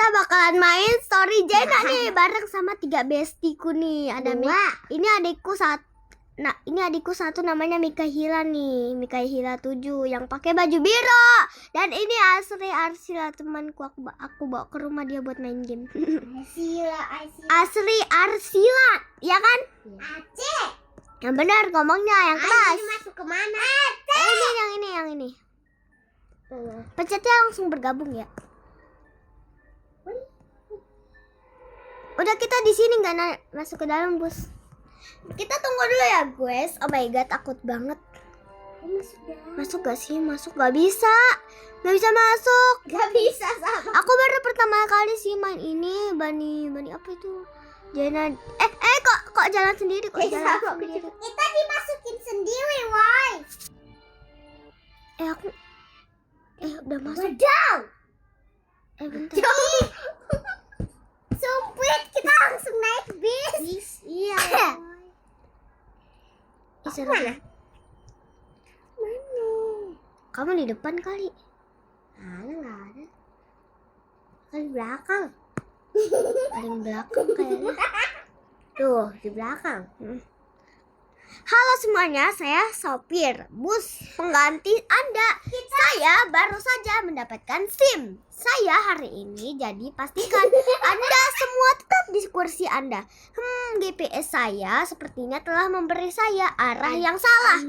kita bakalan main Story Jena nih bareng sama 3 bestiku nih. Ada ini adikku satu namanya Mikahila nih. Mikahila 7 yang pakai baju biru. Dan ini Asri Arsila temanku, aku bawa ke rumah dia buat main game. Asri Arsila, ya kan? Aceh. Yang benar ngomongnya, yang keras. Ini masuk kemana? Yang ini. Pencetnya langsung bergabung ya. Udah, kita di sini nggak masuk ke dalam, bos. Kita tunggu dulu ya, guys. Oh my god, takut banget. Masuk gak sih? Masuk gak bisa. Gak bisa masuk. Gak bisa sama. Aku baru pertama kali sih main ini. Bani apa itu? Jena. Kok jalan sendiri? Kok jalan sendiri? Kita dimasukin sendiri, woi. Aku udah masuk. Down. Bentar. Sumpit, kita langsung naik bis. Iya. Mana? Kamu di depan kali. Nggak ada. Kan di belakang. Paling belakang kayaknya. Tuh, di belakang. Halo semuanya, saya sopir bus pengganti Anda. Saya baru saja mendapatkan SIM. Saya hari ini, jadi pastikan Anda semua tetap di kursi Anda. GPS saya sepertinya telah memberi saya arah yang salah.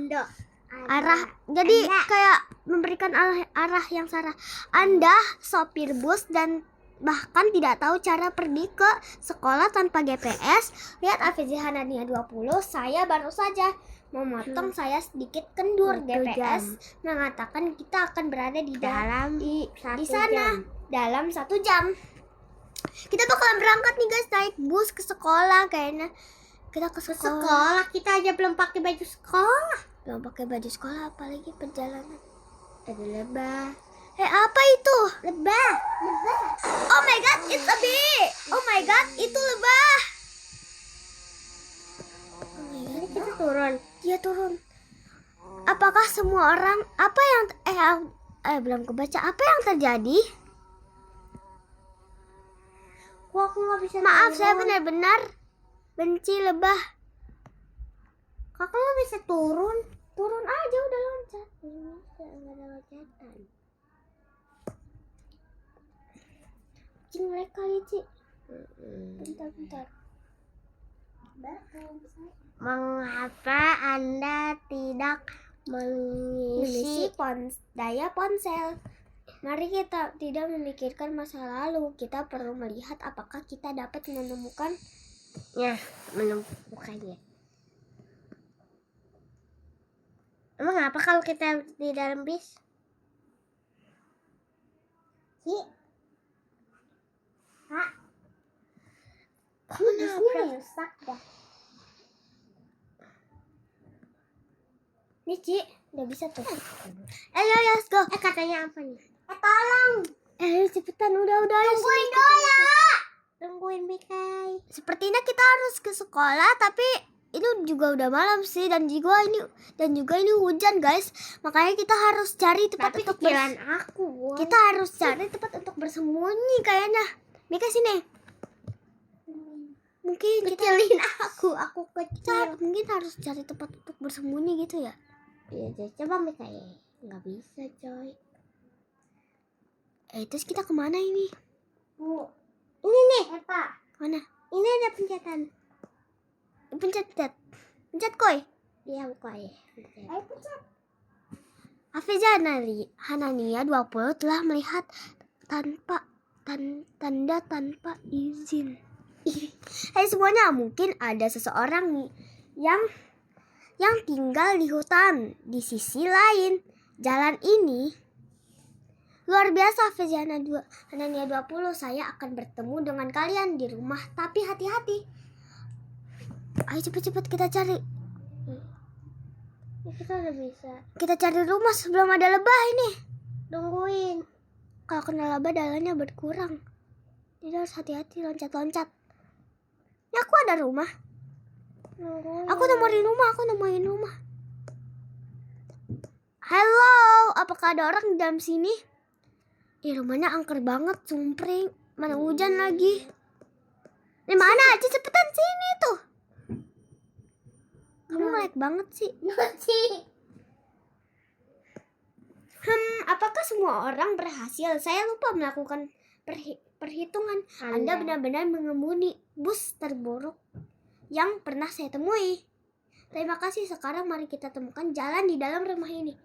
Kayak memberikan arah yang salah. Anda sopir bus dan bahkan tidak tahu cara pergi ke sekolah tanpa GPS. Lihat AVJ Hanania 20, saya baru saja memotong, saya sedikit kendur. GPS mengatakan kita akan berada di sana dalam 1 jam. Kita bakalan berangkat nih guys, naik bus ke sekolah kayaknya. Kita ke sekolah. Kita aja belum pakai baju sekolah. Belum pakai baju sekolah, apalagi perjalanan. Ada lebah. Apa itu? Lebah. Oh my god, it's a bee. Oh my god, itu lebah. Ini kita turun. Dia turun. Apakah semua orang belum kebaca apa yang terjadi? Kok aku nggak bisa Maaf, turun? saya benar-benar benci lebah. Kakak nggak bisa turun. Turun aja, udah loncat. Nggak ada loncatan. Ngelek kali, Ci. Bentar. Mengapa Anda tidak mengisi daya ponsel? Mari kita tidak memikirkan masa lalu. Kita perlu melihat apakah kita dapat menemukannya. Emang apa kalau kita di dalam bis? Bisnya rusak dah. Nih, Ci, udah bisa tuh. Ayo, let's go. Katanya apa nih? Tolong. Cepetan, udah. Tungguin dulu. Tungguin Mikai. Sepertinya kita harus ke sekolah, tapi itu juga udah malam sih, dan juga ini hujan, guys. Makanya kita harus cari tempat untuk Kita harus cari tempat untuk bersembunyi kayaknya. Mika sini. Mungkin Kecilin aku kecil. mungkin harus cari tempat untuk bersembunyi gitu ya. Iya, coba Mikai. Nggak bisa, coy. Terus kita kemana ini? Ini nih, Pak. Mana? Ini ada pencetan. Pencet koi. Iya, Koi. Ayo pencet. Hafiza Hanania 20 telah melihat tanda tanpa izin. Hai semuanya, mungkin ada seseorang yang tinggal di hutan di sisi lain jalan ini. Luar biasa, Hafiza Hanania 20. Saya akan bertemu dengan kalian di rumah, tapi hati-hati. Ayo cepet-cepet kita cari. Kita udah bisa. Kita cari rumah sebelum ada lebah ini. Tungguin. Kalau kena lebah darahnya berkurang. Jadi harus hati-hati loncat-loncat. Ini aku ada rumah. Aku nemuin rumah. Halo, apakah ada orang di dalam sini? Rumahnya angker banget, sumpring. Mana hujan lagi. Ini mana Aci, cepetan sini tuh. Kamu ngelag banget sih. Apakah semua orang berhasil? Saya lupa melakukan perhitungan. Anda benar-benar mengemudi bus terburuk yang pernah saya temui. Terima kasih. Sekarang mari kita temukan jalan di dalam rumah ini.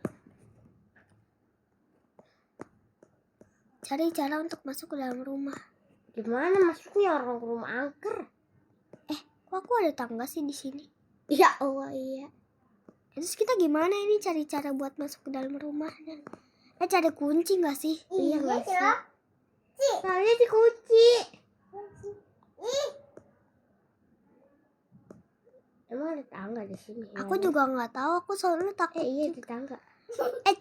Cari cara untuk masuk ke dalam rumah. Gimana masuknya orang rumah angker? Kok aku ada tangga sih di sini? Ya Allah, iya. Terus kita gimana ini cari cara buat masuk ke dalam rumah? Cari kunci nggak sih? Iya nggak sih? Soalnya dikunci. Emang ada tangga di sini? Aku juga nggak tahu. Aku soalnya takut. Iya di tangga.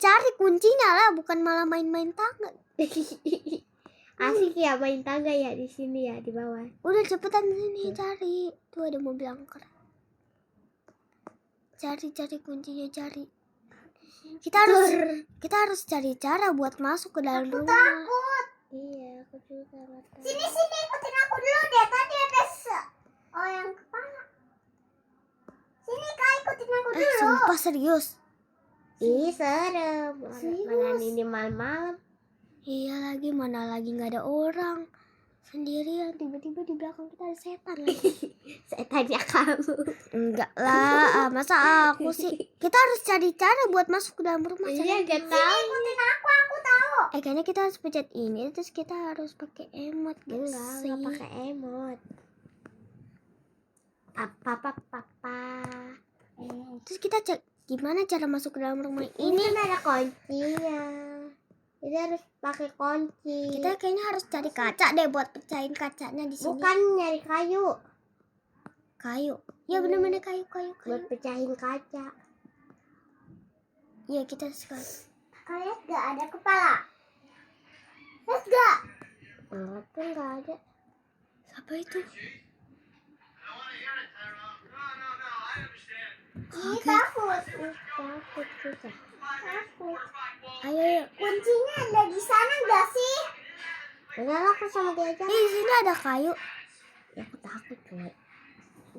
Cari kuncinya lah, bukan malah main-main tangga. Asik ya main tangga ya di sini ya di bawah. Udah cepetan sini cari. Tuh ada mobil angker. Cari kuncinya, cari. Kita harus cari cara buat masuk ke dalam rumah. Takut. Iya, aku juga nggak tahu. Sini ikutin aku dulu deh. Tadi ada yang kepala. Sini Kak, ikutin aku dulu. Sumpah serius. Ih serem. Serius? Mana ini malam-malam. Iya lagi, mana lagi nggak ada orang. Sendirian, tiba-tiba di belakang kita ada setan lagi. Setannya kamu. Enggak lah, masa aku sih. Kita harus cari cara buat masuk ke dalam rumah. Iya gak tahu. Ikutin aku tahu. Kayaknya kita harus pencet ini, terus kita harus pakai emot. Enggak pakai emot. Papa. Terus kita cek gimana cara masuk ke dalam rumah Ini ini. kan ada kuncinya. Jadi harus pakai kunci. Kita kayaknya harus cari kaca deh buat pecahin kacanya di sini. Bukan nyari kayu. Kayu. Ya benar-benar kayu. Buat pecahin kaca. Iya kita sekarang. Kalian gak ada kepala? Lihat gak? Tuh gak ada. Siapa itu? Ini takut susah. Takut. Ayo. Kuncinya ada di sana gak sih? Enggak lah, aku sama dia aja. Di sini ada kayu. Ya aku takut coy.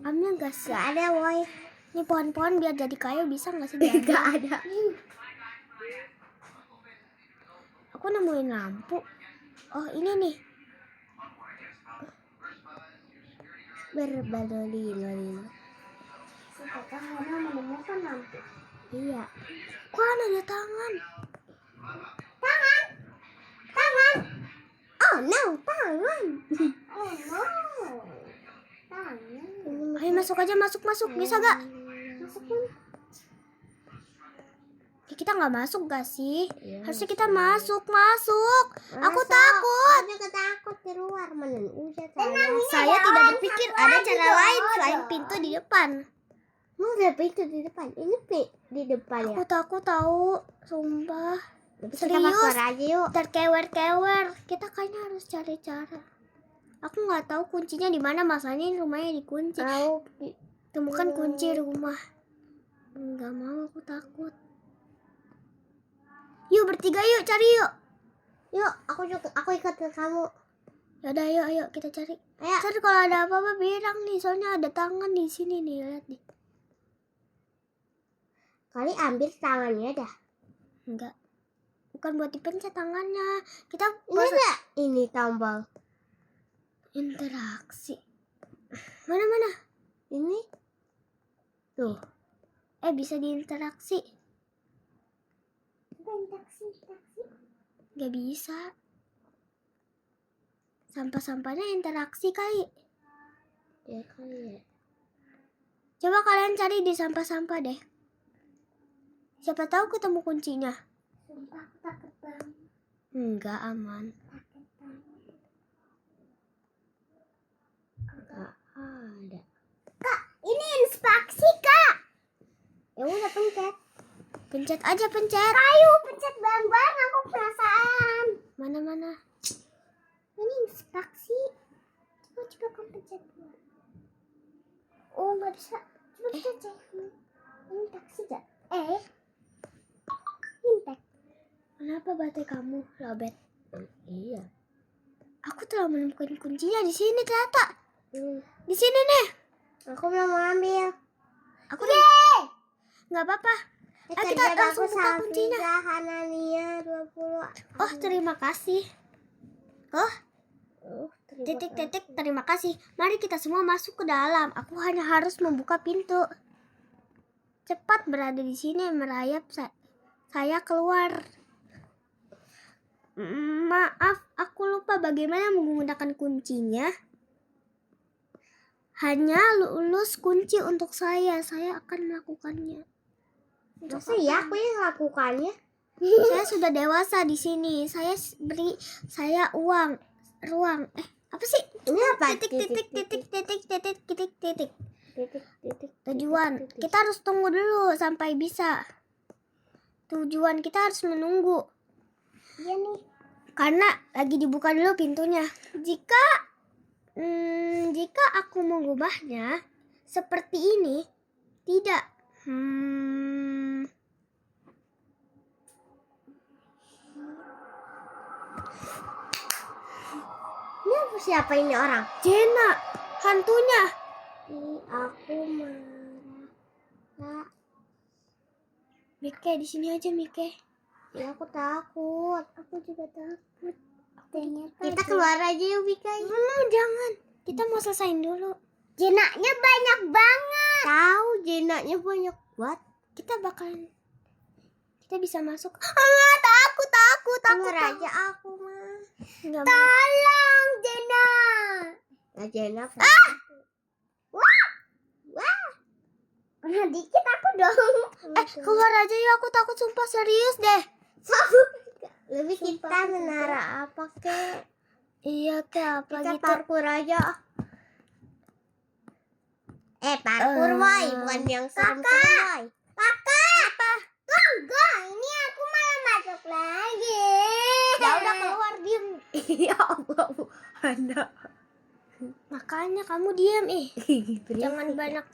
Ambil gak sih? Gak ada woy. Ini pohon-pohon biar jadi kayu bisa gak sih? Gak ada. Aku nemuin lampu. Oh ini nih. Berbaloli. Kakak menemukan lampu. Iya. Kok ada tangan? Tangan. Oh no, tangan. Oh no. Tangan. Ayo masuk aja, masuk. Bisa gak? Masukin. Kita nggak masuk gak sih? Iya, Harusnya kita masuk. Aku takut. Aku takut di luar mana udah Saya tidak berpikir ada cara lain selain pintu di depan. Ada pintu di depan. Ini di depan ya. Aku takut tahu, sumpah. Kita Serius? keluar aja yuk. Terkewer-kewer. Kita kayaknya harus cari cara. Aku nggak tahu kuncinya di mana. Masalahnya rumahnya dikunci. Tahu. Temukan kunci rumah. Nggak mau, aku takut. Yuk bertiga yuk, cari yuk. Yuk, aku ikut ke kamu. Yaudah, ayo kita cari. Ayo. Cari kalau ada apa-apa bilang nih, soalnya ada tangan di sini nih, lihat nih. Kali ambil tangannya dah. Enggak. Bukan buat dipencet tangannya. Kita Ini enggak? Ini tombol. interaksi. Mana? Ini. Tuh. Bisa diinteraksi. Interaksi. Gak bisa. Sampah-sampahnya interaksi kali. Ya kali ya. Coba kalian cari di sampah-sampah deh. Siapa tahu ketemu kuncinya. Sumpah aku takut banget. Enggak, aman. Enggak ada. Kak, ini inspeksi, Kak. Ya udah pencet. Pencet aja, pencet. Ayo pencet bareng-bareng, aku penasaran. Mana? Ini inspeksi. Coba kamu pencet dulu. Oh nggak bisa. Coba pencet. Ini taksi gak? Impact. Kenapa baterai kamu lobet? Iya. Aku telah menemukan kuncinya di sini ternyata. Hmm. Di sini nih. Aku belum mau ambil. Aku nggak apa-apa. Kita langsung buka kuncinya. Hanania 20. Oh, terima kasih. Oh, Terima titik terima kasih. Mari kita semua masuk ke dalam. Aku hanya harus membuka pintu. Cepat berada di sini merayap saya keluar. Maaf, aku lupa bagaimana menggunakan kuncinya. Hanya lulus kunci untuk saya. Saya akan melakukannya. Masa ya aku yang lakukannya? Saya sudah dewasa di sini. Saya beri ruang. Apa sih? Ini apa? Titik. Tujuan. Kita harus tunggu dulu sampai bisa. Tujuan kita harus menunggu. Iya nih. Karena lagi dibuka dulu pintunya. Jika aku mengubahnya seperti ini, tidak. Ini apa, siapa ini orang? Jenna, hantunya. Aku marah. Mike, di sini aja Mike. Ya aku takut. Aku juga takut. Kita keluar aja yuk Bika. Jangan. Kita mau selesain dulu. Jenaknya banyak banget. Tahu jenaknya banyak banget. Kita bisa masuk. Takut. Keluar aja aku mah. Nggak mau. Tolong Jena. Ya Jena. Wah. Dikit aku dong. Keluar aja ya, aku takut sumpah serius deh. Lebih kita menara apa kek? Iya kayak apa Kita gitu. parkur aja. Parkur boy, bukan yang serem-serem boy. Kakak. Apa? Tunggu, ini aku malah masuk lagi. Ya udah keluar diem. Ya Allah, anak. Makanya kamu diem Jangan banyak